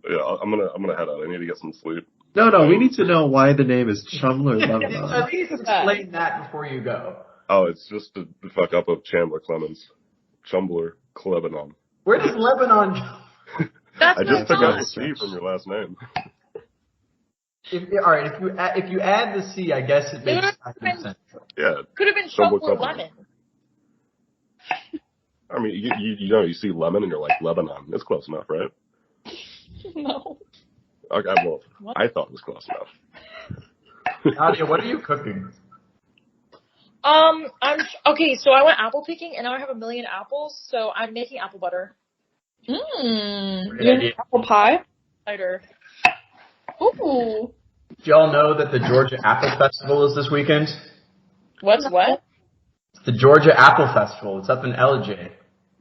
Yeah, I'm gonna head out. I need to get some sleep. No, we need to know why the name is Chumbler, Lebanon. At least explain that before you go. Oh, it's just the fuck up of Chandler Clemens. Chumbler, Lebanon. Where does Lebanon go? I just took out the C from your last name. All right, if you add the C, I guess it makes sense. Yeah. Could have been Chumbler Lemon. I mean, you see lemon and you're like, Lebanon. It's close enough, right? No. Okay, well, I thought it was close enough. Nadia, what are you cooking? Okay, so I went apple picking, and now I have 1 million apples, so I'm making apple butter. You apple pie? Cider. Ooh. Did y'all know that the Georgia Apple Festival is this weekend? What? It's the Georgia Apple Festival. It's up in LJ.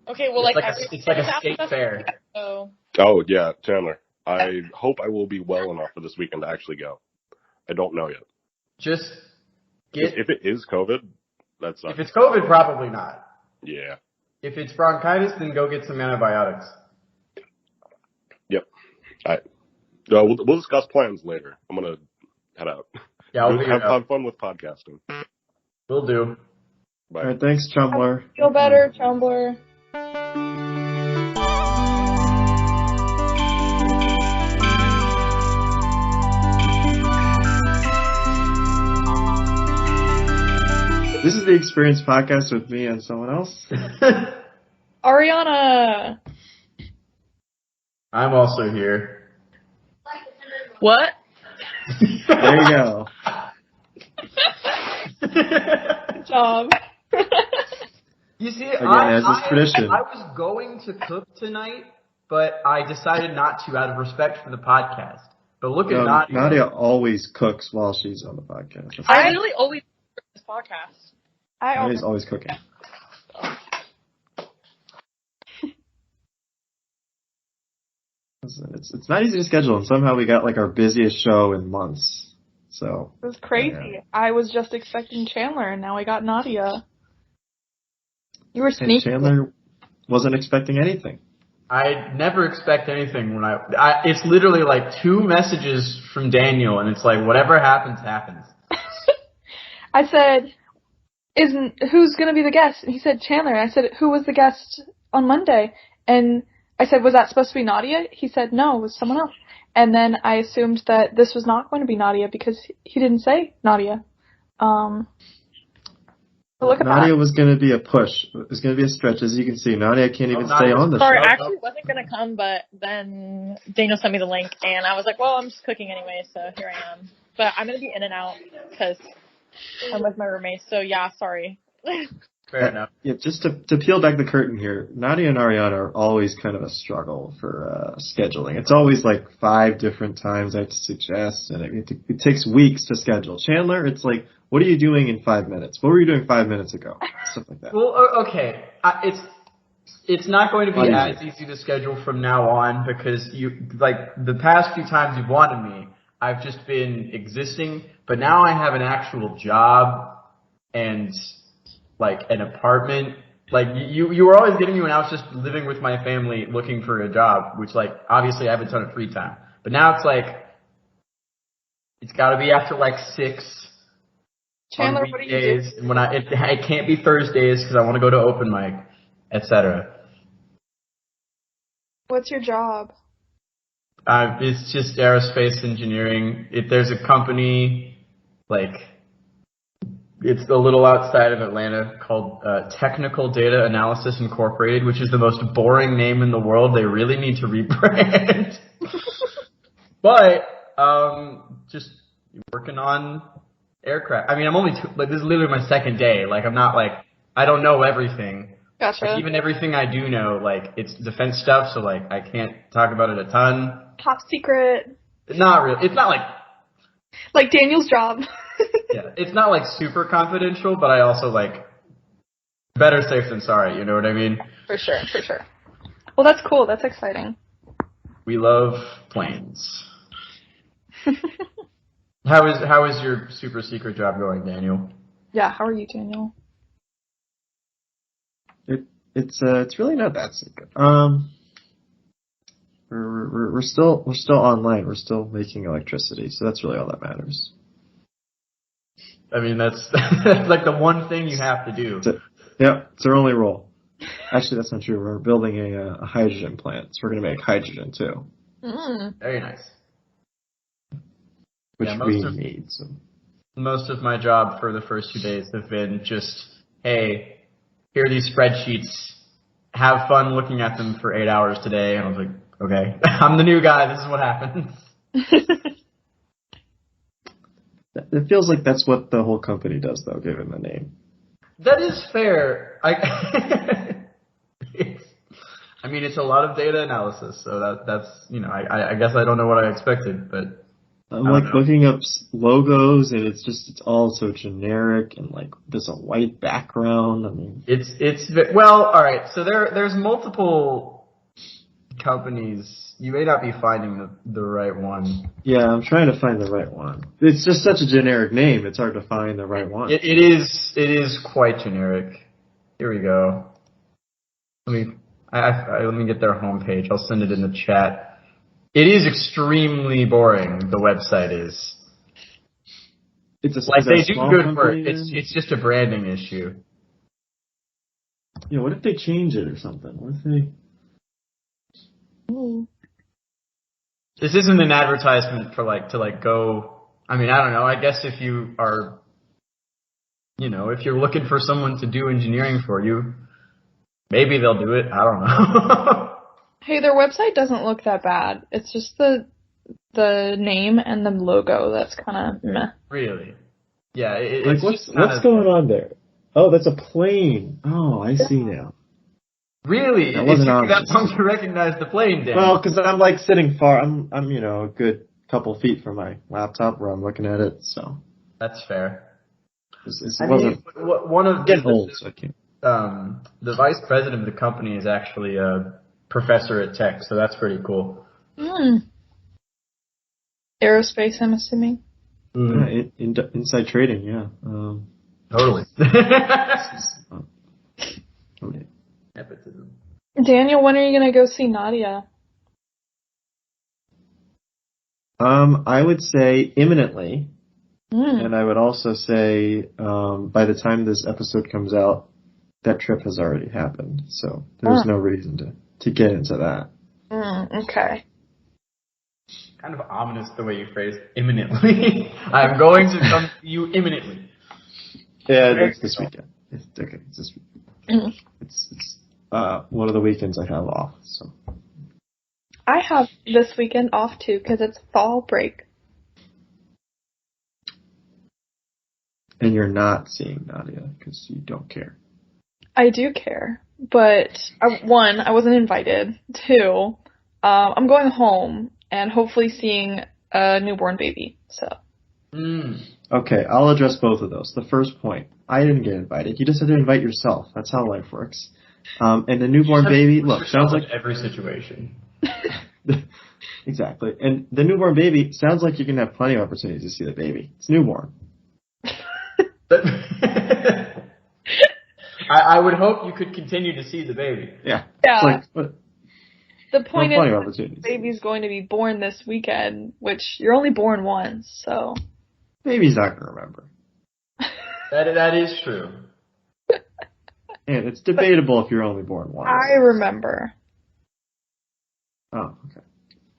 Okay, well, it's like a state fair. So. Oh, yeah, Chandler. I hope I will be well enough for this weekend to actually go. I don't know yet. Just if it is COVID, that's if it's COVID, probably not. Yeah. If it's bronchitis, then go get some antibiotics. Yep. All right. We'll discuss plans later. I'm gonna head out. Yeah, have fun with podcasting. Will do. Bye. All right, thanks, Chumbler. Feel better, Chumbler. This is the Experience Podcast with me and someone else. Arianna. I'm also here. What? There you go. Good job. You see, Again, as is tradition. I was going to cook tonight, but I decided not to out of respect for the podcast. But look at Nadia. Nadia always cooks while she's on the podcast. I literally always cook this podcast. Nadia's always cooking. It's not easy to schedule, and somehow we got like our busiest show in months. So it was crazy. Yeah. I was just expecting Chandler, and now I got Nadia. You were sneaky. And Chandler wasn't expecting anything. I never expect anything when it's literally like 2 messages from Daniel, and it's like whatever happens, happens. I said, who's going to be the guest? And he said, Chandler. And I said, who was the guest on Monday? And I said, was that supposed to be Nadia? He said, no, it was someone else. And then I assumed that this was not going to be Nadia because he didn't say Nadia. Look at Nadia that. was going to be a push. It was going to be a stretch. As you can see, Nadia can't even stay on the show. Sorry, I actually wasn't going to come, but then Daniel sent me the link, and I was like, well, I'm just cooking anyway, so here I am. But I'm going to be in and out because I'm with my roommates, so yeah, sorry. Fair enough. Yeah, just to peel back the curtain here, Nadia and Arianna are always kind of a struggle for scheduling. It's always like 5 different times I have to suggest, and it takes weeks to schedule. Chandler, it's like, what are you doing in 5 minutes? What were you doing 5 minutes ago? Stuff like that. Well, okay. It's not going to be as easy to schedule from now on because the past few times you've wanted me, I've just been existing, but now I have an actual job and like an apartment. Like you were always getting me when I was just living with my family looking for a job, which like obviously I have a ton of free time. But now it's like it's got to be after like 6 Chandler, on what do you do? and when it can't be Thursdays because I want to go to open mic, etc. What's your job? It's just aerospace engineering. There's a company like. It's a little outside of Atlanta called Technical Data Analysis Incorporated, which is the most boring name in the world. They really need to rebrand. But just working on aircraft. I mean, I'm only this is literally my 2nd day. Like, I'm not like I don't know everything. Gotcha. Like, even everything I do know, like it's defense stuff, so like I can't talk about it a ton. Top secret. Not really. It's not like Daniel's job. Yeah, it's not like super confidential, but I also like better safe than sorry. You know what I mean? For sure. Well, that's cool. That's exciting. We love planes. How is your super secret job going, Daniel? Yeah, how are you, Daniel? It's really not that secret. We're still online. We're still making electricity, so that's really all that matters. I mean, that's like the one thing you have to do. Yep, it's our only role. Actually, that's not true. We're building a hydrogen plant, so we're going to make hydrogen too. Very nice. Which we need. So. Most of my job for the first 2 days have been just, hey, here are these spreadsheets. Have fun looking at them for 8 hours today. And I was like, okay, I'm the new guy. This is what happens. It feels like that's what the whole company does, though, given the name. That is fair. It's a lot of data analysis, so that's I guess I don't know what I expected, but I'm looking up logos, and it's all so generic, and like there's a white background. I mean, all right. So there's multiple companies. You may not be finding the right one. Yeah, I'm trying to find the right one. It's just such a generic name; it's hard to find the right one. It is quite generic. Here we go. Let me get their homepage. I'll send it in the chat. It is extremely boring. The website is. They do good work. It's just a branding issue. Yeah, what if they change it or something? What if they? This isn't an advertisement for to go. I mean, I don't know. I guess if you are, if you're looking for someone to do engineering for you, maybe they'll do it. I don't know. Hey, their website doesn't look that bad. It's just the name and the logo that's kind of meh. Really? Yeah. What's going on there? Oh, that's a plane. Oh, I see now. Really? That wasn't obvious. That long to recognize the plane, Dan? Well, because I'm sitting far. I'm a good couple feet from my laptop where I'm looking at it. So that's fair. One of getting old, so I can't. The vice president of the company is actually a professor at Tech, so that's pretty cool. Aerospace, I'm assuming. Yeah, inside trading, yeah. Totally. Nepotism. Daniel, when are you going to go see Nadia? I would say imminently. And I would also say by the time this episode comes out, that trip has already happened. So there's no reason to get into that. Okay. Kind of ominous the way you phrase imminently. I'm going to come to you imminently. Yeah, it's this weekend. It's this weekend. It's one of the weekends I have off. So I have this weekend off too because it's fall break. And you're not seeing Nadia because you don't care. I do care, but one, I wasn't invited. Two, I'm going home and hopefully seeing a newborn baby. So. Okay, I'll address both of those. The first point, I didn't get invited. You just had to invite yourself. That's how life works. And the newborn baby, look, sounds like every situation. Exactly. And the newborn baby sounds like you can have plenty of opportunities to see the baby. It's newborn. I would hope you could continue to see the baby. Yeah. Yeah. The point is, the baby's going to be born this weekend, which you're only born once, so. Baby's not going to remember. That is true. And it's debatable if you're only born once. I remember. Oh, okay.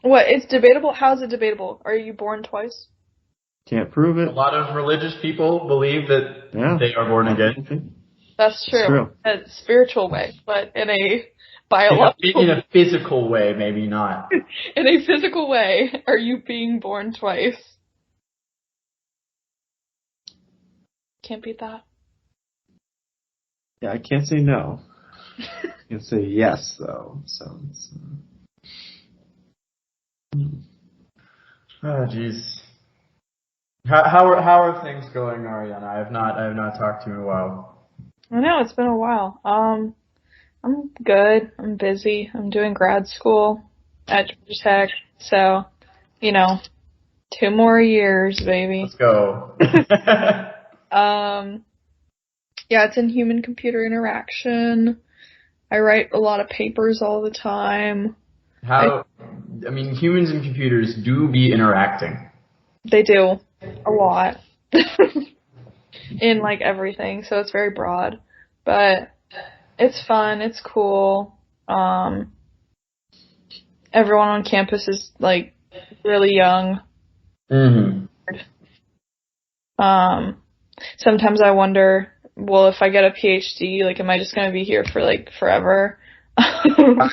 What? It's debatable? How is it debatable? Are you born twice? Can't prove it. A lot of religious people believe that they are born again. That's true. In a spiritual way, but in a biological... In a physical way, maybe not. In a physical way, are you being born twice? Can't beat that. Yeah, I can't say no. I can say yes, though. So it's... Oh, jeez. How are things going, Arianna? I have not talked to you in a while. I know, it's been a while. I'm good. I'm busy. I'm doing grad school at Georgia Tech. So, 2 more years, baby. Let's go. Yeah, it's in human-computer interaction. I write a lot of papers all the time. Humans and computers do be interacting. They do a lot in like everything, so it's very broad, but it's fun. It's cool. Everyone on campus is like really young. Mm-hmm. Sometimes I wonder, well, if I get a PhD, like, am I just gonna be here for like forever? The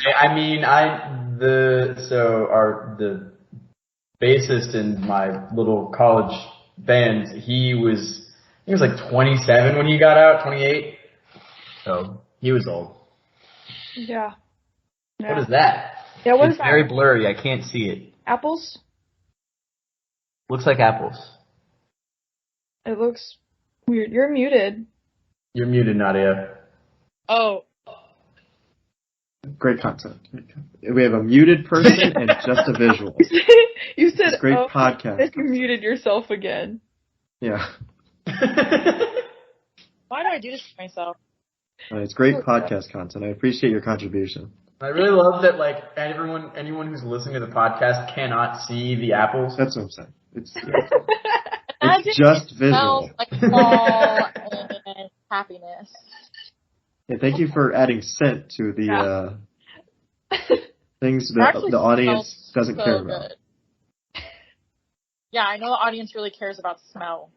bassist in my little college band, he was like 27 when he got out, 28. So he was old. Yeah. What is that? Yeah, what it's is that? very blurry. I can't see it. Apples? Looks like apples. It looks weird. You're muted. You're muted, Nadia. Oh. Great content. We have a muted person and just a visual. You said, it's great podcast. If you muted yourself again. Yeah. Why do I do this to myself? It's great podcast content. I appreciate your contribution. I really love that, like, anyone who's listening to the podcast cannot see the apples. That's what I'm saying. It's just visual. Smells like fall and happiness. Yeah, thank you for adding scent to the things that the audience doesn't care about. Yeah, I know the audience really cares about smell.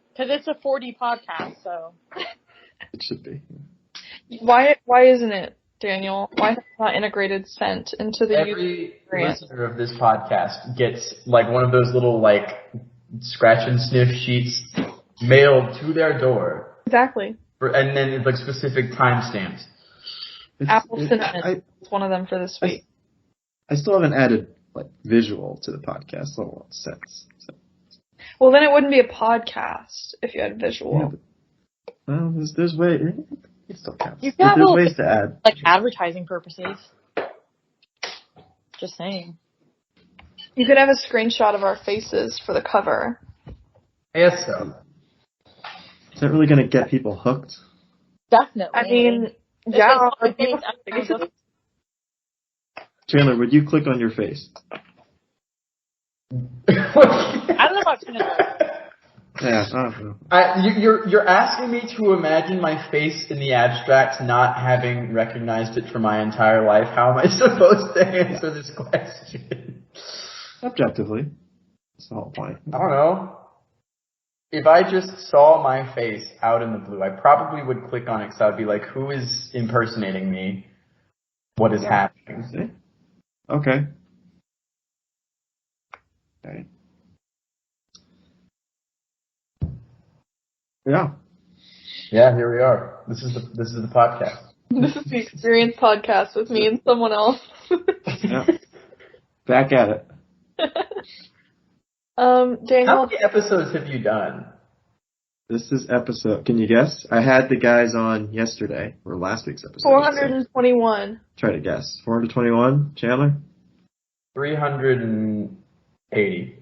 Because it's a 4D podcast, so. It should be. Why isn't it, Daniel? Why is it not integrated scent into the Every listener of this podcast gets, like, one of those little, like, scratch and sniff sheets mailed to their door. Exactly. And then, like, specific timestamps. Apple cinnamon. It's one of them for this week. I still haven't added, like, visual to the podcast, so it won't sense. So. Well, then it wouldn't be a podcast if you had visual. Yeah, well, there's ways. It still counts. There's ways to add. Like advertising purposes. Just saying. You could have a screenshot of our faces for the cover. Yes, so. Is that really going to get people hooked? Definitely. I mean, yeah. Chandler, would you click on your face? I don't know about Chandler. Yeah, I don't know. You're asking me to imagine my face in the abstract, not having recognized it for my entire life. How am I supposed to answer this question? Objectively, that's the whole point. I don't know. If I just saw my face out in the blue, I probably would click on it because I would be like, "Who is impersonating me? What is happening?" Okay. Yeah. Yeah, here we are. This is the podcast. This is the Experience podcast with me and someone else. Yeah. Back at it. Daniel. How many episodes have you done? This is episode. Can you guess? I had the guys on yesterday or last week's episode. 421. Try to guess. 421. Chandler. 380.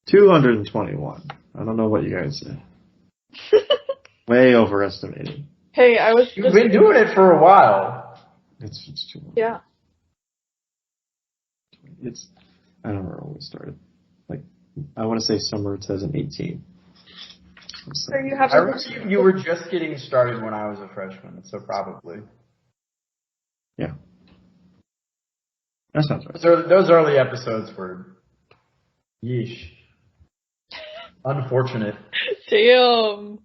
221. I don't know what you guys said. Way overestimating. Hey, You've been doing it for a while. It's too long. Yeah. I don't remember when we started. Like, I want to say summer 2018. So you have. I remember you were just getting started when I was a freshman, so probably. Yeah. That sounds right. Those early episodes were, yeesh. Unfortunate. Damn.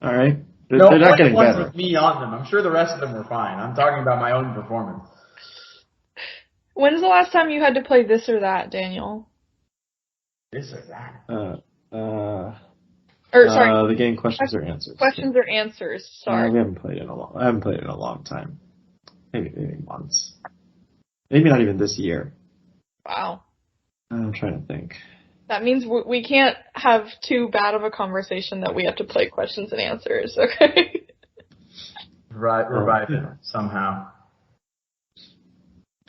All right. They're No, not getting better. With me on them. I'm sure the rest of them were fine. I'm talking about my own performance. When's the last time you had to play this or that, Daniel? This or that? The game questions or answers. Questions or answers. Sorry. We haven't played it in a long time. Maybe months. Maybe not even this year. Wow. I'm trying to think. That means we can't have too bad of a conversation that we have to play questions and answers, okay? Revive it somehow.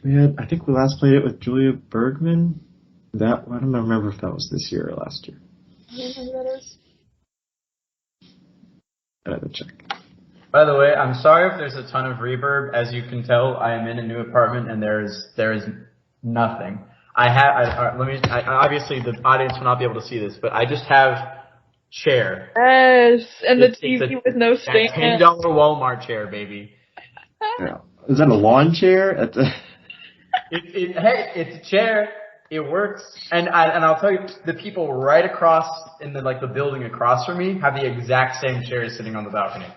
I think we last played it with Julia Bergman. I don't remember if that was this year or last year. I don't know who that is. I have to check. By the way, I'm sorry if there's a ton of reverb. As you can tell, I am in a new apartment and there is nothing. Obviously the audience will not be able to see this, but I just have chair. Yes, and the TV with no stand. $10 Walmart chair, baby. Yeah. Is that a lawn chair? Hey, it's a chair. It works, and I'll tell you, the people right across in the building across from me have the exact same chairs sitting on the balcony.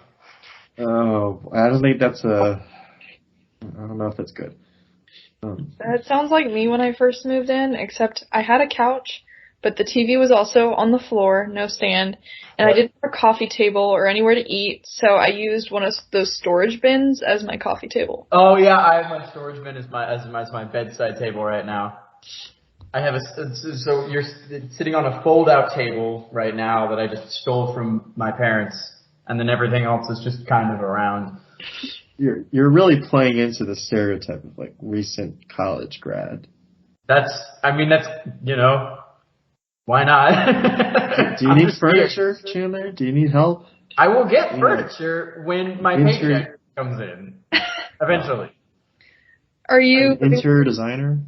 Oh, I don't think that's I don't know if that's good. That sounds like me when I first moved in, except I had a couch, but the TV was also on the floor, no stand, and I didn't have a coffee table or anywhere to eat, so I used one of those storage bins as my coffee table. Oh yeah, I have my storage bin as my bedside table right now. I have so you're sitting on a fold-out table right now that I just stole from my parents, and then everything else is just kind of around. You're really playing into the stereotype of like recent college grad. That's why not? Do you need furniture, Chandler? Do you need help? I will get furniture when my paycheck comes in, eventually. Are you an interior designer?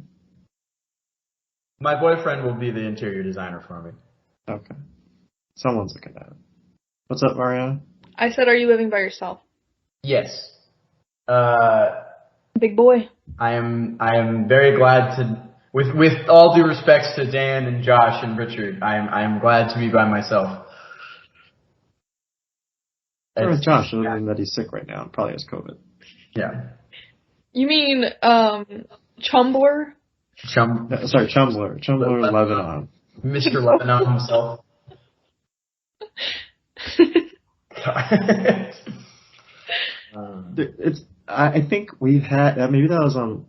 My boyfriend will be the interior designer for me. Okay. Someone's looking at it. What's up, Arianna? I said, are you living by yourself? Yes. Big boy. I am very glad to, with all due respects to Dan and Josh and Richard, I am glad to be by myself. Or Josh, other than that he's sick right now, probably has COVID. Yeah. You mean, Chumbler? Sorry, Chumbler. Chumbler, Lebanon. Mr. Lebanon himself. I think we've had, maybe that was on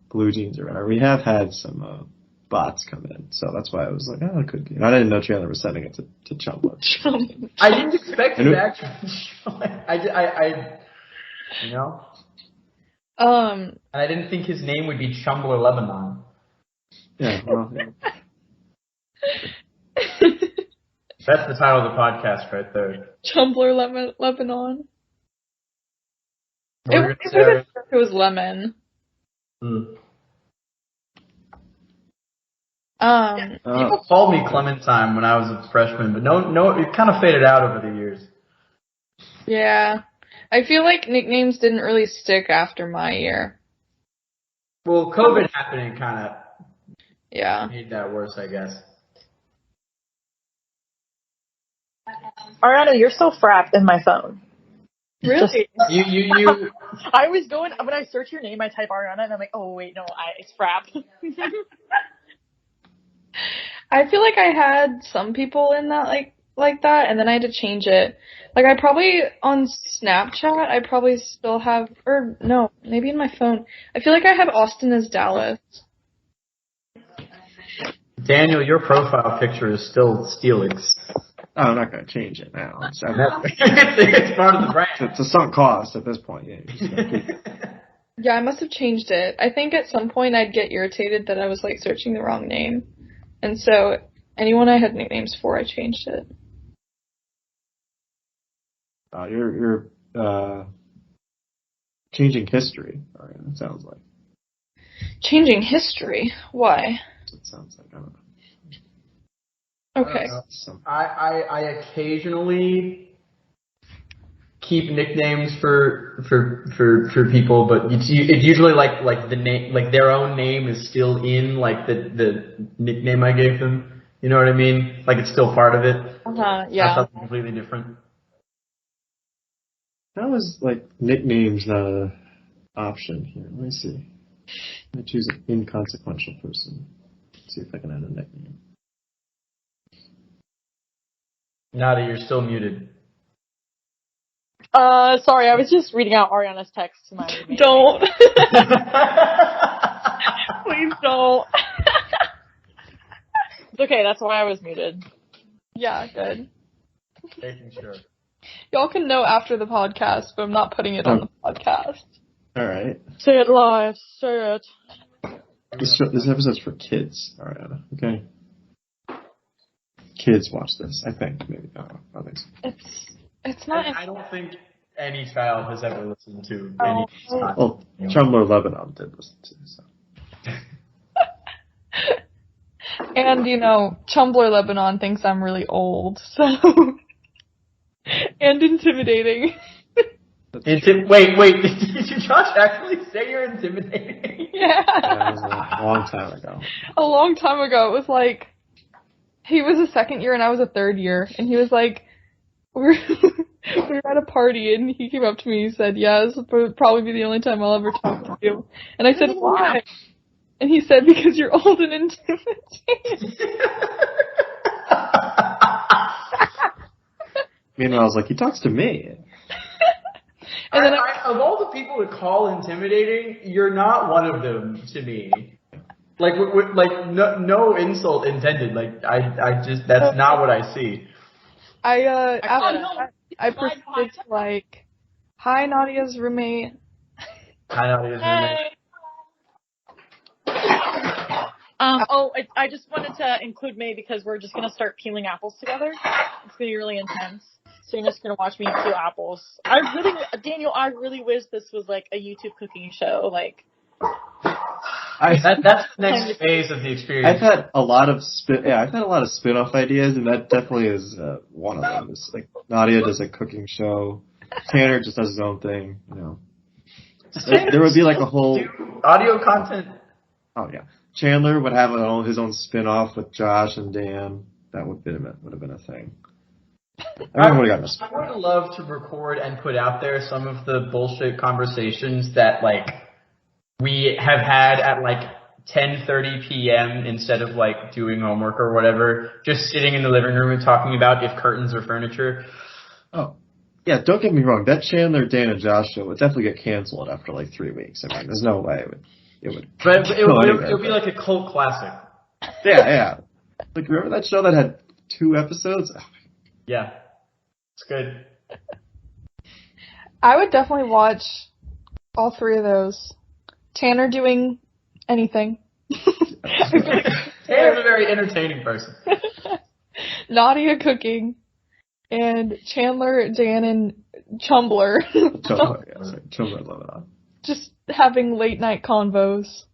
Blue Jeans or whatever. We have had some bots come in, so that's why I was like, oh, it could be. And I didn't know Chandler was sending it to Chumbler. I didn't expect it to actually show it. And I didn't think his name would be Chumbler Lebanon. Yeah, well, yeah. That's the title of the podcast right there. Chumbler Lebanon. It was lemon. People called me Clementine when I was a freshman, but no, it kind of faded out over the years. Yeah. I feel like nicknames didn't really stick after my year. Well, COVID happening kind of made that worse, I guess. Arianna, you're still frapped in my phone. Really? You. I was going, when I search your name, I type Arianna, and I'm like, oh, wait, no, it's frapped. I feel like I had some people in that, like that, and then I had to change it. Like, I probably, on Snapchat, I probably still have, or no, maybe in my phone. I feel like I have Austin as Dallas. Daniel, your profile picture is still Steelix. Oh, I'm not going to change it now. It's part of the brand. It's a sunk cost at this point. Yeah, I must have changed it. I think at some point I'd get irritated that I was, like, searching the wrong name. And so anyone I had nicknames for, I changed it. You're changing history. It sounds like. Changing history? Why? It sounds like, I don't know. Okay. I occasionally keep nicknames for people, but it's usually like the name, like their own name is still in like the nickname I gave them. You know what I mean? Like it's still part of it. Yeah. That's something completely different. That was like nicknames not an option here. Let me see. I choose an inconsequential person. Let's see if I can add a nickname. Nadia, you're still muted. Sorry, I was just reading out Arianna's text to my roommate. Don't. Please don't. It's okay, that's why I was muted. Yeah, good. Making sure. Y'all can know after the podcast, but I'm not putting it on the podcast. Alright. Say it live, say it. This episode's for kids, Arianna, okay? Kids watch this, I think. Maybe. I don't think so. It's not. I don't think any child has ever listened to Oh. any. Well, Chumbler Lebanon did listen to so. And, Chumbler Lebanon thinks I'm really old, so... and intimidating. Wait, did Josh actually say you're intimidating? Yeah. That was a long time ago. A long time ago, it was like, he was a second year and I was a third year, and he was like, we were at a party, and he came up to me and he said, yeah, this will probably be the only time I'll ever talk to you. And I said, why? And he said, because you're old and intimidating. Meanwhile, I was like, he talks to me. And then of all the people to call intimidating, you're not one of them to me. Like, no insult intended. Like, I just, that's not what I see. I proceeded to like, hi, Nadia's roommate. Hi, Nadia's roommate. I just wanted to include May because we're just gonna start peeling apples together. It's gonna be really intense. So you're just gonna watch me peel apples. Daniel, I really wish this was like a YouTube cooking show. Like, That's the next phase of the experience. I've had a lot of spin-off ideas, and that definitely is one of them. It's like Nadia does a cooking show, Tanner just does his own thing. There would be like a whole audio content. Oh yeah, Chandler would have his own spin-off with Josh and Dan. That would have been a thing. I would love to record and put out there some of the bullshit conversations that like we have had at like 10:30 p.m. instead of like doing homework or whatever, just sitting in the living room and talking about if curtains are furniture. Oh, yeah, don't get me wrong. That Chandler, Dan, and Josh show would definitely get canceled after like 3 weeks. I mean, there's no way it would. But it would be like a cult classic. Yeah. Like, remember that show that had 2 episodes? Yeah. It's good. I would definitely watch all 3 of those. Tanner doing anything. Tanner's a very entertaining person. Nadia cooking. And Chandler, Dan, and Chumbler. Chumbler Lebanon. Just having late night convos.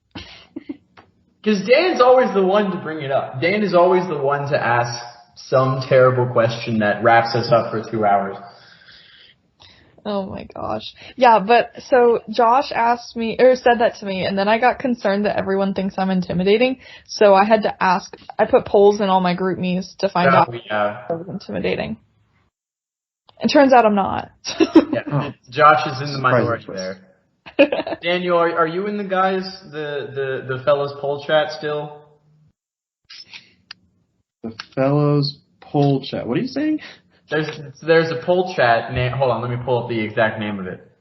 Because Dan's always the one to bring it up. Dan is always the one to ask some terrible question that wraps us up for 2 hours. Oh my gosh. Yeah, but so Josh asked me, or said that to me, and then I got concerned that everyone thinks I'm intimidating, so I had to ask. I put polls in all my group me's to find out if I was intimidating. It turns out I'm not. Yeah. Josh is in the minority there. Daniel, are you in the fellows poll chat still? The fellows poll chat. What are you saying? There's a poll chat name. Hold on, let me pull up the exact name of it.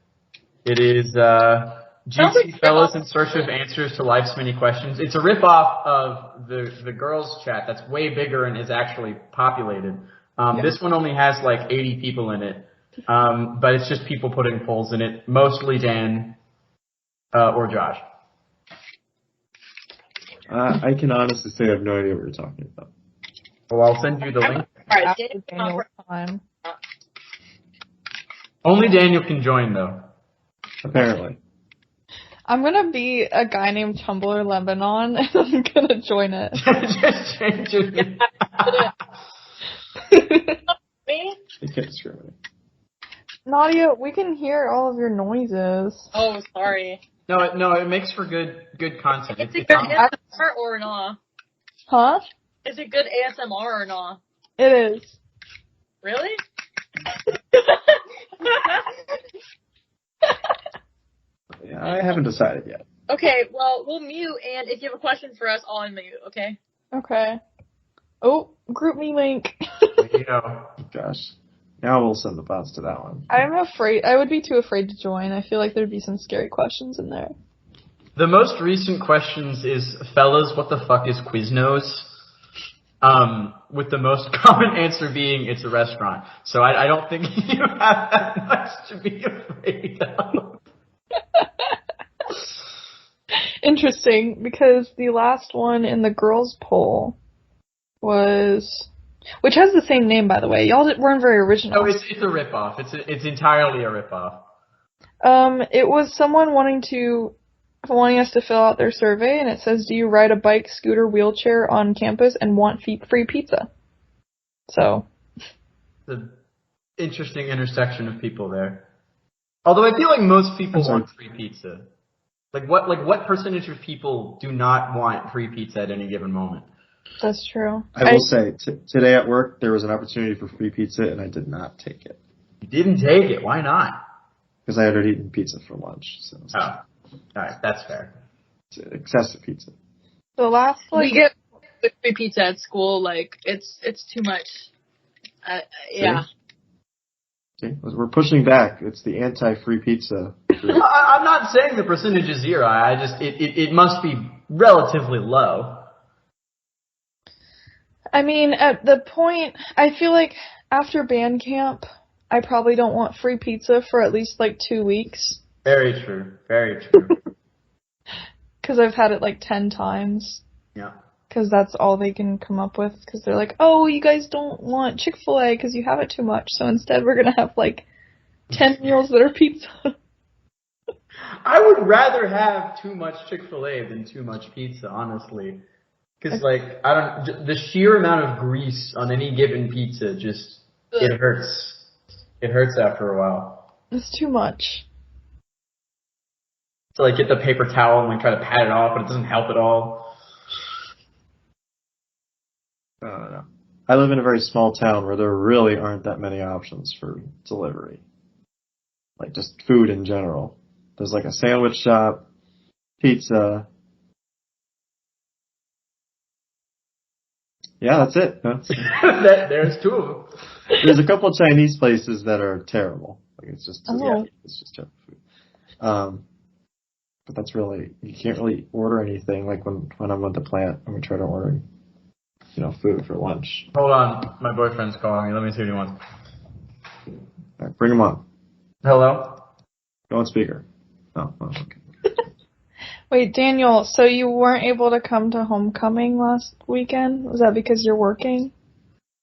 It is GC Fellows in Search of Answers to Life's Many Questions. It's a ripoff of the girls chat that's way bigger and is actually populated. This one only has like 80 people in it, but it's just people putting polls in it, mostly Dan or Josh. I can honestly say I have no idea what you're talking about. Well, I'll send you the link. Time. Only Daniel can join, though. Apparently. I'm gonna be a guy named Chumbler Lebanon, and I'm gonna join it. Just change it. Me? You can't discriminate. Nadia, we can hear all of your noises. Oh, sorry. No, it makes for good content. Is it good ASMR or not? Huh? Is it good ASMR or not? It is. Really? Yeah, I haven't decided yet. Okay, well, we'll mute, and if you have a question for us, I'll unmute, okay? Okay. Oh, group me link. Gosh. Now we'll send the bots to that one. I'm afraid. I would be too afraid to join. I feel like there'd be some scary questions in there. The most recent questions is, fellas, what the fuck is Quiznos? With the most common answer being, it's a restaurant. So I don't think you have that much to be afraid of. Interesting, because the last one in the girls' poll was which has the same name, by the way. Y'all weren't very original. No, it's a ripoff. It's entirely a ripoff. It was someone wanting us to fill out their survey, and it says, "Do you ride a bike, scooter, wheelchair on campus and want free pizza?" So, The interesting intersection of people there. Although I feel like most people want free pizza. What percentage of people do not want free pizza at any given moment? that's true. I will say, today at work, there was an opportunity for free pizza, and I did not take it. You didn't take it. Why not? Because I had already eaten pizza for lunch. So Oh, alright, that's fair. it's excessive pizza. The last, We get free pizza at school. Like it's too much. Yeah. See? We're pushing back. It's the anti-free pizza. I'm not saying the percentage is zero. I just it must be relatively low. I mean, at the point, I feel like after band camp, I probably don't want free pizza for at least 2 weeks. Very true. Very true. Because I've had it 10 times. Yeah. Because that's all they can come up with. Because they're like, oh, you guys don't want Chick-fil-A because you have it too much. So instead we're going to have 10 meals that are pizza. I would rather have too much Chick-fil-A than too much pizza, honestly. Because the sheer amount of grease on any given pizza it hurts. It hurts after a while. It's too much. To get the paper towel and try to pat it off, but it doesn't help at all. I don't know. I live in a very small town where there really aren't that many options for delivery. Just food in general. There's a sandwich shop, pizza. Yeah, that's it. There's two of them. There's a couple of Chinese places that are terrible. It's just terrible food. But that's really, you can't really order anything when I'm at the plant and we try to order, food for lunch. Hold on, my boyfriend's calling me. Let me see what he wants. All right, bring him on. Hello? Go on speaker. Oh, okay. Wait, Daniel, so you weren't able to come to homecoming last weekend? Was that because you're working?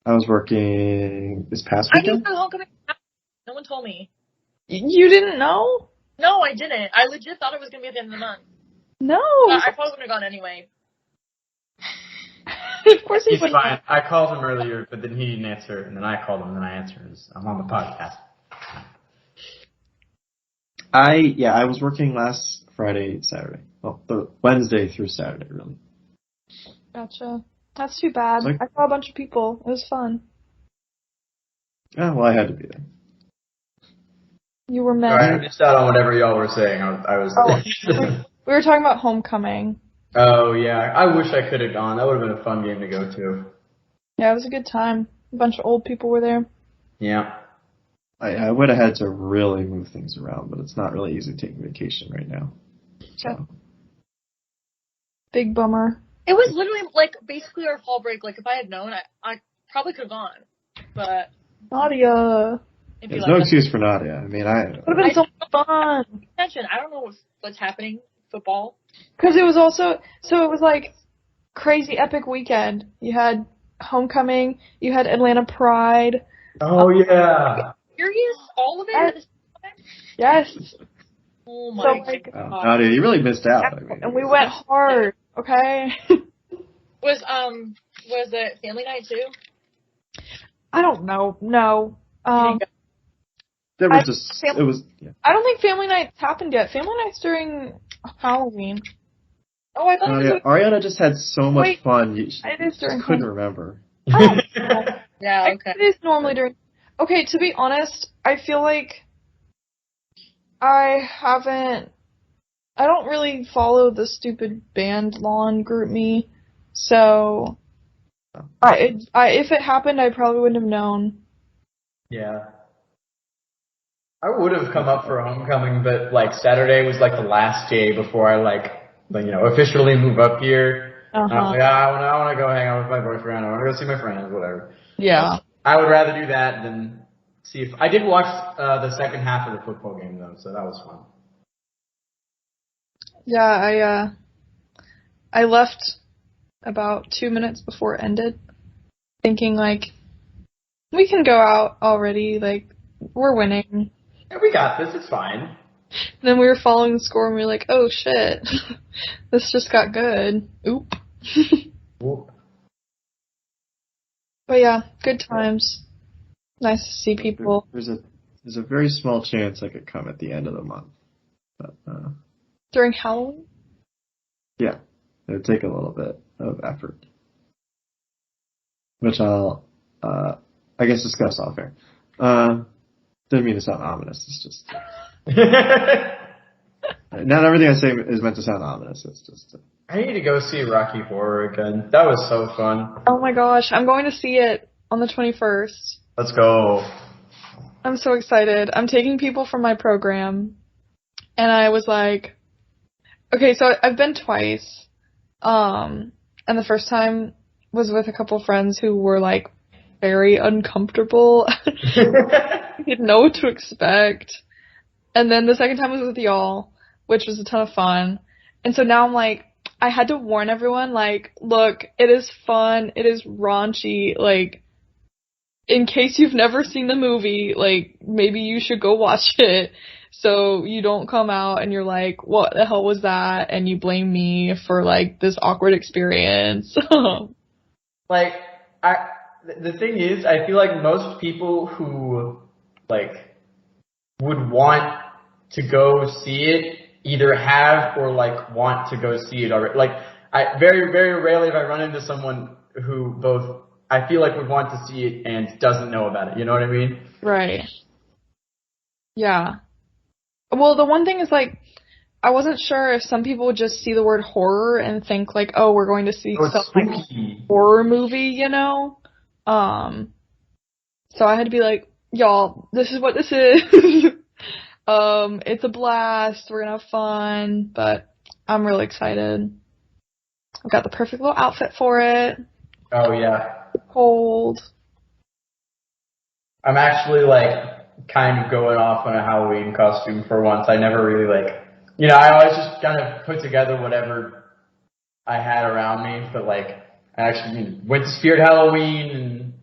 I was working this past I weekend. didn't know homecoming. No one told me. You didn't know? No, I didn't. I legit thought it was gonna be at the end of the month. No. I probably wouldn't have gone anyway. Of course he He's wouldn't. fine. I called him earlier, but then he didn't answer, and then I called him, and then I answered. I'm on the podcast. I was working last Friday, Saturday. Well, the Wednesday through Saturday, really. Gotcha. That's too bad. Like- I saw a bunch of people. It was fun. Yeah, well, I had to be there. You were Sorry, I meant. missed out on whatever y'all were saying. I was. We were talking about homecoming. Oh, yeah. I wish I could have gone. That would have been a fun game to go to. Yeah, it was a good time. A bunch of old people were there. Yeah. I would have had to really move things around, but it's not really easy taking vacation right now. Okay. Big bummer. It was literally basically our fall break. If I had known, I probably could have gone. But Nadia. There's no excuse for Nadia. I mean, It would have been so fun. attention. I don't know what's happening. Football. Because it was also, so it was crazy epic weekend. You had homecoming, you had Atlanta Pride. Oh, yeah. Serious? All of it? At the same time? Yes. Oh my god. Nadia, you really missed out. I mean, And we went hard, okay? Was it family night too? I don't know. No. there was just, it was, yeah. I don't think family nights happened yet. Family night's during Halloween. Oh, I thought it was. Arianna just had so much fun. You It is during just couldn't remember. Yeah, okay. It is normally during. Okay, to be honest, I feel like I don't really follow the stupid band lawn group me, so if it happened, I probably wouldn't have known. Yeah. I would have come up for homecoming, but Saturday was the last day before I officially move up here. And I was like, I want to go hang out with my boyfriend. I want to go see my friends, whatever. Yeah. I would rather do that than see if I did watch the second half of the football game though, so that was fun. Yeah, I left about 2 minutes before it ended. thinking, like, we can go out already, like, we're winning. Yeah, we got this. It's fine. Then we were following the score and we were like, oh shit, this just got good. Oop. But yeah, good times. Nice to see people. There's a very small chance I could come at the end of the month. But, During Halloween? yeah, it would take a little bit of effort. Which I'll, I guess, discuss off air. Didn't mean to sound ominous, it's just... Not everything I say is meant to sound ominous, it's just... I need to go see Rocky Horror again. That was so fun. Oh my gosh, I'm going to see it on the 21st. Let's go. I'm so excited. I'm taking people from my program, and I was like, okay, so I've been twice, and the first time was with a couple friends who were, like, very uncomfortable. I didn't know what to expect. And then the second time was with y'all, which was a ton of fun. And so now I'm like, I had to warn everyone, like, look, it is fun, it is raunchy, like, in case you've never seen the movie, like, maybe you should go watch it so you don't come out and you're like, what the hell was that? And you blame me for, like, this awkward experience. Like, the thing is, I feel like most people who, like, would want to go see it either have or, like, want to go see it already. Like, I very, very rarely have I run into someone who both, I feel like would want to see it and doesn't know about it. You know what I mean? Right. Yeah. Well, the one thing is, like, I wasn't sure if some people would just see the word horror and think, like, oh, we're going to see some, like, horror movie, you know? So I had to be like, y'all, this is what this is. It's a blast. We're gonna have fun, but I'm really excited. I've got the perfect little outfit for it. Oh, yeah. Cold. I'm actually, like, kind of going off on a Halloween costume for once. I never really, like, you know, I always just kind of put together whatever I had around me, but, like, I actually went to Spirit Halloween and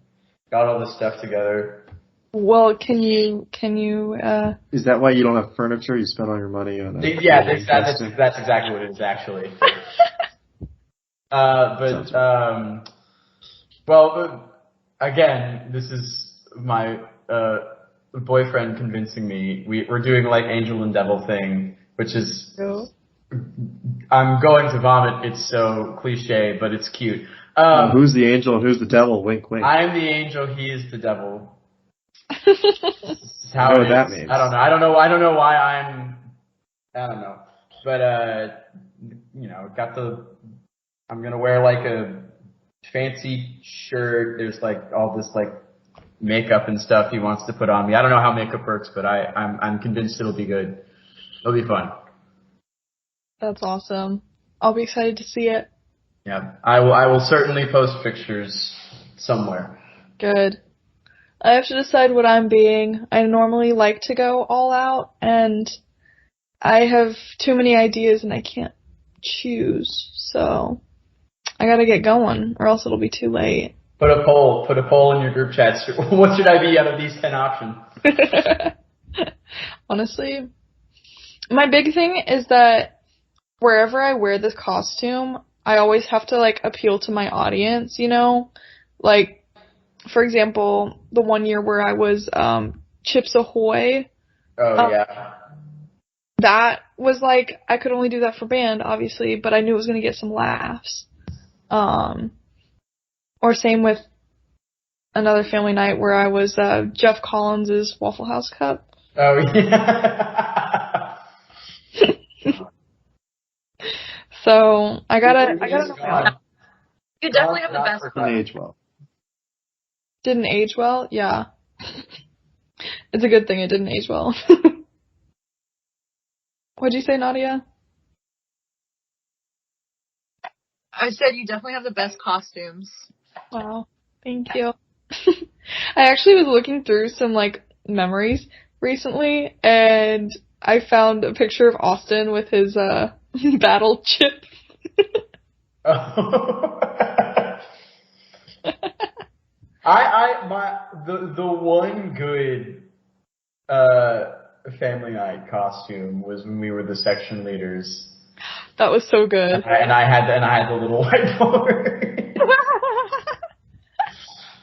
got all this stuff together. Well, can you, Is that why you don't have furniture? You spend all your money on a... Yeah, that's exactly what it is, actually. Well, again, this is my boyfriend convincing me. We're doing, like, angel and devil thing, which is... I'm going to vomit. It's so cliche, but it's cute. Who's the angel and who's the devil? Wink, wink. I'm the angel. He is the devil. This is how what that means. I don't know why I'm. I don't know. But you know, I'm gonna wear, like, a fancy shirt. There's, like, all this, like, makeup and stuff he wants to put on me. I don't know how makeup works, but I'm convinced it'll be good. It'll be fun. That's awesome. I'll be excited to see it. Yeah, I will certainly post pictures somewhere. Good. I have to decide what I'm being. I normally like to go all out, and I have too many ideas and I can't choose. So I gotta get going, or else it'll be too late. Put a poll in your group chats. What should I be out of these 10 options? Honestly, my big thing is that wherever I wear this costume, I always have to, like, appeal to my audience, you know? Like, for example, the one year where I was Chips Ahoy. Oh, yeah. That was, like, I could only do that for band, obviously, but I knew it was going to get some laughs. Or same with another family night where I was Jeff Collins' Waffle House Cup. Oh, yeah. So I gotta know. You definitely have the best. Didn't age well. Didn't age well? Yeah. It's a good thing it didn't age well. What'd you say, Nadia? I said you definitely have the best costumes. Wow. Thank you. I actually was looking through some, like, memories recently, and I found a picture of Austin with his battle chip. The one good Family Night costume was when we were the section leaders. That was so good. And I had the little whiteboard.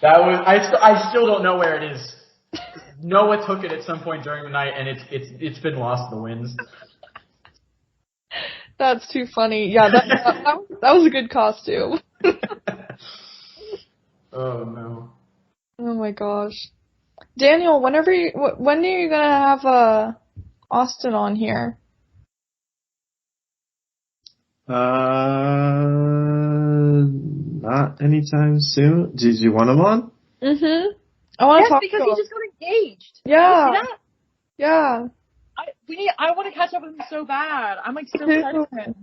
That was I still don't know where it is. Noah took it at some point during the night, and it's been lost in the winds. That's too funny. Yeah, that was a good costume. Oh no. Oh my gosh. Daniel, when are you gonna have Austin on here? Not anytime soon. Did you want him on? Mm-hmm. I want to talk because to he him. just got engaged. Yeah. Did you see that? Yeah. I want to catch up with him so bad. I'm like so excited for him.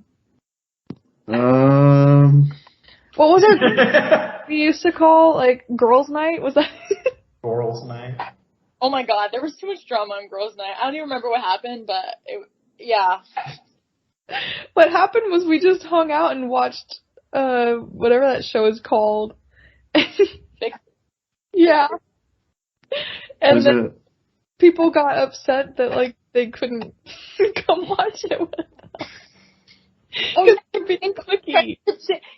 What was it we used to call, like, girls' night? Was that? Girls' night. Oh my god, there was too much drama on girls' night. I don't even remember what happened, but yeah. What happened was we just hung out and watched, whatever that show is called. Yeah. And then people got upset that, like, they couldn't come watch it with us. Oh, yeah. Being clicky.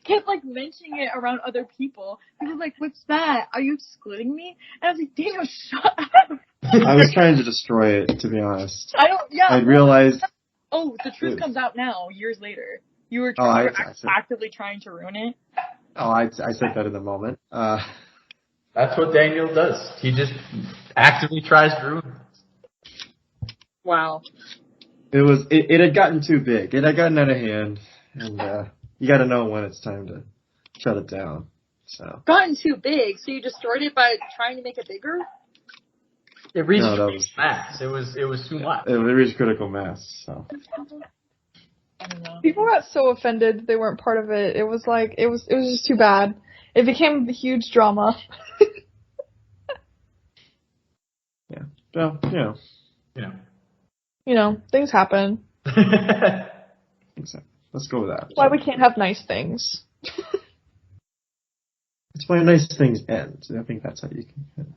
Kept like mentioning it around other people. People were like, "What's that? Are you excluding me?" And I was like, "Daniel, shut up." I was trying to destroy it, to be honest. I realized. Oh, the truth comes out now, years later. You were actively trying to ruin it. Oh, I said that in the moment. That's what Daniel does. He just actively tries to ruin it. Wow. It had gotten too big. It had gotten out of hand, and you got to know when it's time to shut it down. So gotten too big, so you destroyed it by trying to make it bigger. It reached mass. It was too much. It reached critical mass. So I don't know. People got so offended that they weren't part of it. It was just too bad. It became a huge drama. Yeah. Well, You know, things happen. Exactly. Let's go with that. Why we can't have nice things. It's why nice things end. I think that's how you can.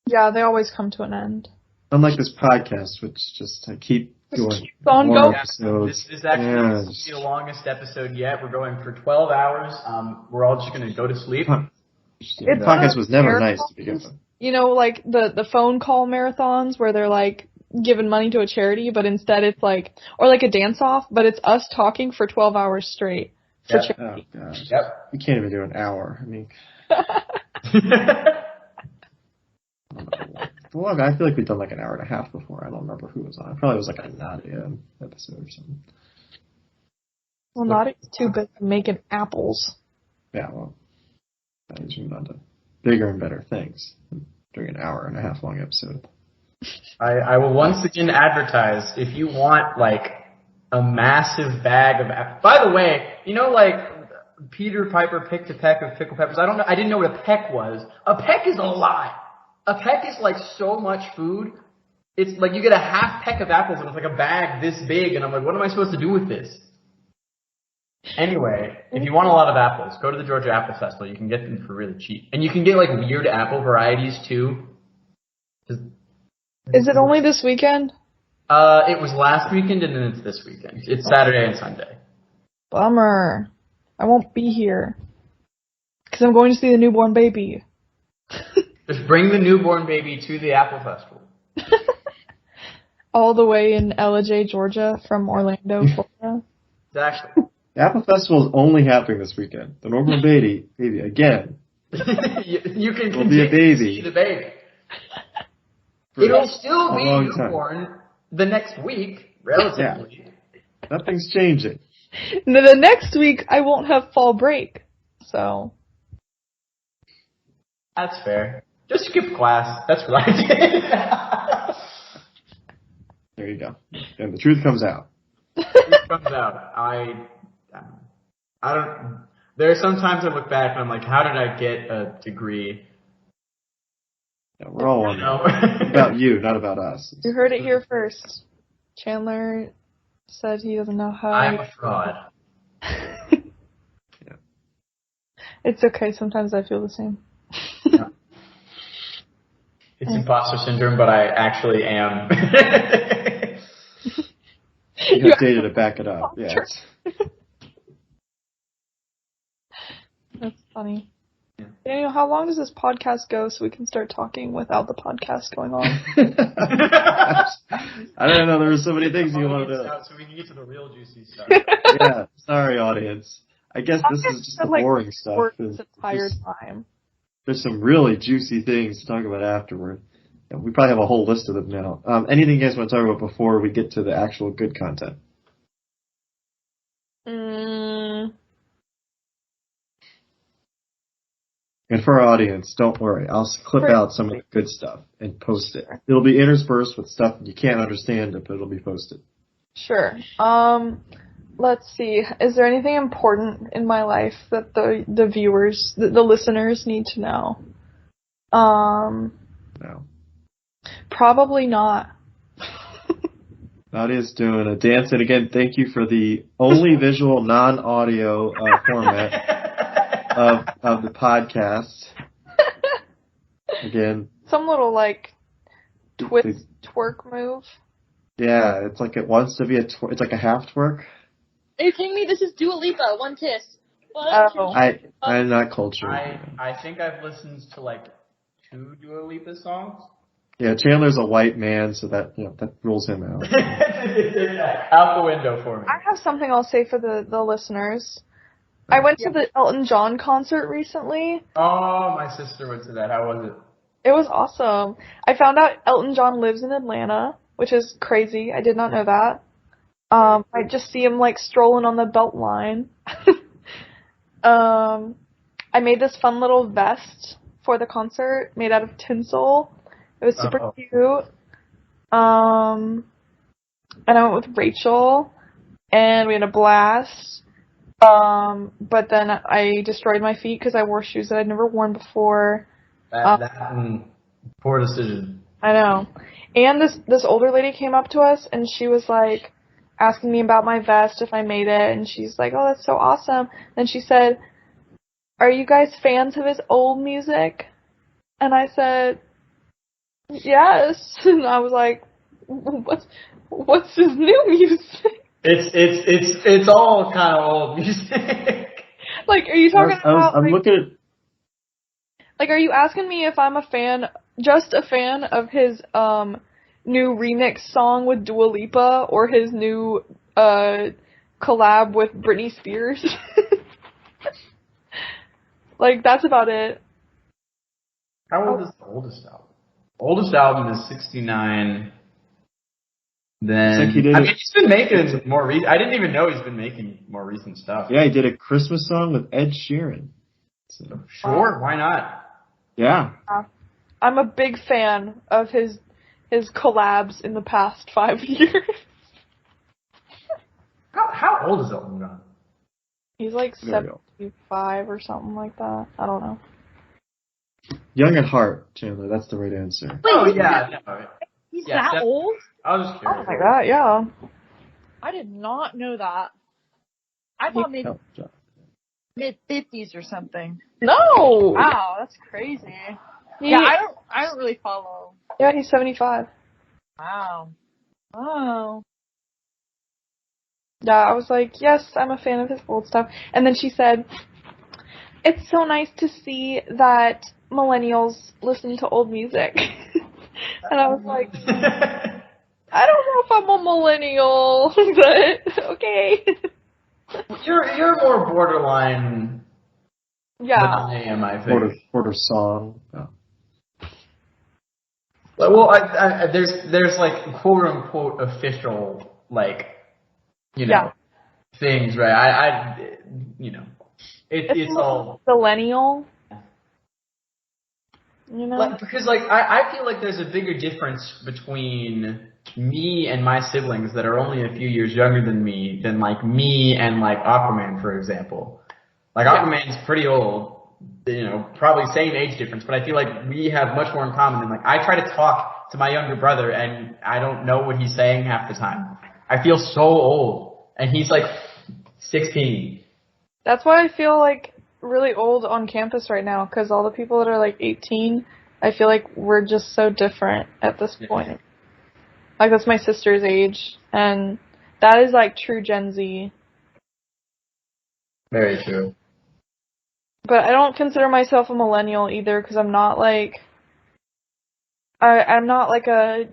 Yeah, they always come to an end. Unlike this podcast, which just keep going. Keeps on going. Episodes. This is actually the longest episode yet. We're going for 12 hours. We're all just going to go to sleep. The podcast was never nice to begin with. You know, like the phone call marathons where they're like giving money to a charity, but instead it's like, or like a dance off, but it's us talking for 12 hours straight for charity. Oh gosh. Yep. You can't even do an hour. I mean. Well, I feel like we've done like an hour and a half before. I don't remember who was on. It probably was like a Nadia episode or something. Well, Nadia's too busy making apples. Yeah, well, that is moving on to bigger and better things during an hour and a half long episode. I will once again advertise if you want like a massive bag of apples. By the way, you know, like Peter Piper picked a peck of pickled peppers. I didn't know what a peck was. A peck is a lot. A peck is like so much food. It's like you get a half peck of apples and it's like a bag this big, and I'm like, what am I supposed to do with this? Anyway, if you want a lot of apples, go to the Georgia Apple Festival. You can get them for really cheap. And you can get like weird apple varieties too. Is it only this weekend? It was last weekend and then it's this weekend. It's Saturday and Sunday. Bummer. I won't be here. Because I'm going to see the newborn baby. Just bring the newborn baby to the Apple Festival. All the way in LJ, Georgia from Orlando, Florida. Exactly. The Apple Festival is only happening this weekend. The newborn baby again. you can will be a baby. To see the baby. It'll still be newborn the next week, relatively. Yeah. Nothing's changing. The next week, I won't have fall break. So. That's fair. Just skip class. That's what I did. There you go. And the truth comes out. I don't. There are some times I look back and I'm like, how did I get a degree? Yeah, we're all on that. About you, not about us. You heard it here first. Chandler said he doesn't know how. I'm a fraud. Yeah. It's okay. Sometimes I feel the same. It's imposter syndrome, but I actually am. You have data to back it up. Yeah. That's funny. Daniel, how long does this podcast go so we can start talking without the podcast going on? I don't know. There were so many things you wanted to. So we can get to the real juicy stuff. Yeah. Sorry, audience. I guess this is just the boring stuff. It's a tired time. There's some really juicy things to talk about afterward. Yeah, we probably have a whole list of them now. Anything you guys want to talk about before we get to the actual good content? And for our audience, don't worry. I'll clip out some of the good stuff and post it. It'll be interspersed with stuff you can't understand, but it'll be posted. Sure. Let's see. Is there anything important in my life that the viewers, the listeners need to know? No. Probably not. Nadia's doing a dance, and again, thank you for the only visual, non-audio format of the podcast. Again. Some little, twerk move. Yeah, it's like it wants to be it's like a half twerk. Are you kidding me? This is Dua Lipa. One kiss. I'm not cultured. I think I've listened to 2 Dua Lipa songs. Yeah, Chandler's a white man, so that rules him out. Out the window for me. I have something I'll say for the listeners. I went to the Elton John concert recently. Oh, my sister went to that. How was it? It was awesome. I found out Elton John lives in Atlanta, which is crazy. I did not know that. I just see him strolling on the Beltline. I made this fun little vest for the concert made out of tinsel. It was super cute. And I went with Rachel, and we had a blast. But then I destroyed my feet because I wore shoes that I'd never worn before. Poor decision. I know. And this older lady came up to us, and she was asking me about my vest, if I made it, and she's like, "Oh, that's so awesome." Then she said, "Are you guys fans of his old music?" And I said, "Yes." And I was like, "What's his new music?" It's all kind of old music. Are you talking about? I'm looking at. Are you asking me if I'm just a fan of his new remix song with Dua Lipa or his new collab with Britney Spears? That's about it. How old is the oldest album? Oldest album is 69. Then he's been making more recent. I didn't even know he's been making more recent stuff. Yeah, he did a Christmas song with Ed Sheeran. So, sure, why not? Yeah. I'm a big fan of his collabs in the past 5 years. How old is Elton John? He's 75 or something like that. I don't know. Young at heart, Chandler. That's the right answer. Wait, yeah. He's that old? I was just curious. Oh my god, yeah. I did not know that. I thought maybe mid-50s or something. No! Wow, that's crazy. Yeah, I don't really follow. Yeah, he's 75. Wow. Oh. Yeah, I was like, yes, I'm a fan of his old stuff. And then she said, it's so nice to see that millennials listen to old music. And I was like, I don't know if I'm a millennial, but okay. You're more borderline than I am, I think. Border song. Oh. Well, there's quote unquote official things, right? It's all millennial. Because I feel like there's a bigger difference between me and my siblings that are only a few years younger than me than me and Aquaman, for example. Aquaman's pretty old, probably same age difference, but I feel like we have much more in common than I try to talk to my younger brother and I don't know what he's saying half the time. I feel so old and he's 16. That's why I feel really old on campus right now, because all the people that are 18 I feel like we're just so different at this point. Like, that's my sister's age, and that is, like, true Gen Z. Very true. But I don't consider myself a millennial either, because I'm not, like... I'm not, like, a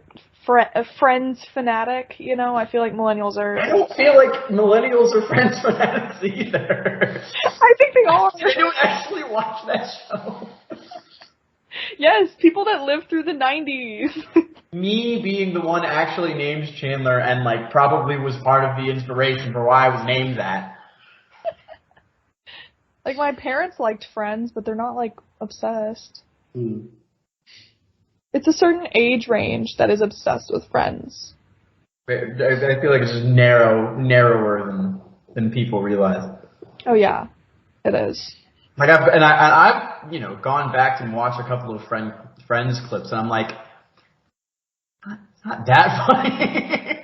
Friends fanatic, you know? I feel like millennials are... I don't feel like millennials are Friends fanatics either. I think they are. I don't actually watch that show. Yes, people that lived through the 90s. Me being the one actually named Chandler and, like, probably was part of the inspiration for why I was named that. Like, my parents liked Friends, but they're not, like, obsessed. It's a certain age range that is obsessed with Friends. I feel like it's just narrower than people realize. Oh, yeah. It is. Like, I've you know, gone back and watched a couple of Friends clips, and I'm like, it's not that funny.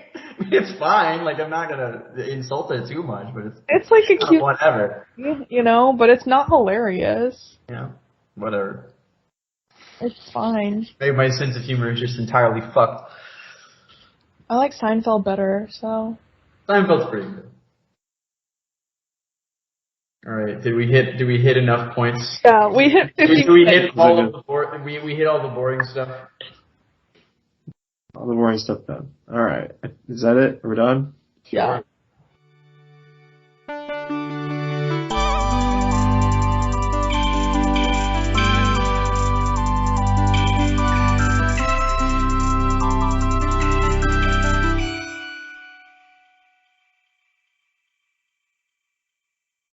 It's fine. Like, I'm not gonna insult it too much, but it's like a cute, whatever. You know, but it's not hilarious. Yeah, whatever. It's fine. Maybe my sense of humor is just entirely fucked. I like Seinfeld better, so. Seinfeld's pretty good. All right, did we hit enough points? Yeah, we hit 50. Did we hit all of the we hit all the boring stuff? All the boring stuff done. Alright. Is that it? Are we done? Yeah.